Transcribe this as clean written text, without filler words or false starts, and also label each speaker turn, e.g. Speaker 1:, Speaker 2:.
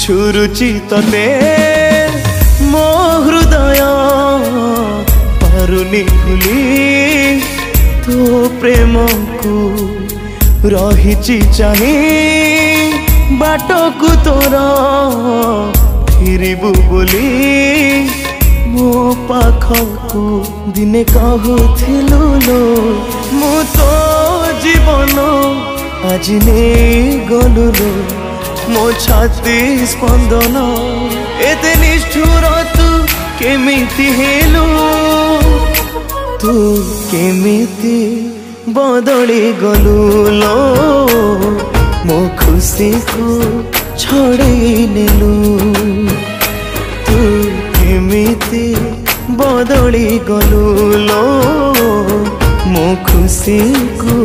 Speaker 1: झुरुची तते मो हृदय पारुनी भूली तो प्रेम को रही चाहे बाट को तोर फिरबू बोली मो पाखकू दिने कहूथिलु लो मु तो जीवन आज नहीं गलु लो मो छाती स्पंदन एते निष्ठुर तू केमिति हेलु तू केमिति बदली गलु लो मो खुशी को छड़े नेलु तू केमिति बदली गलु लो मो खुशी को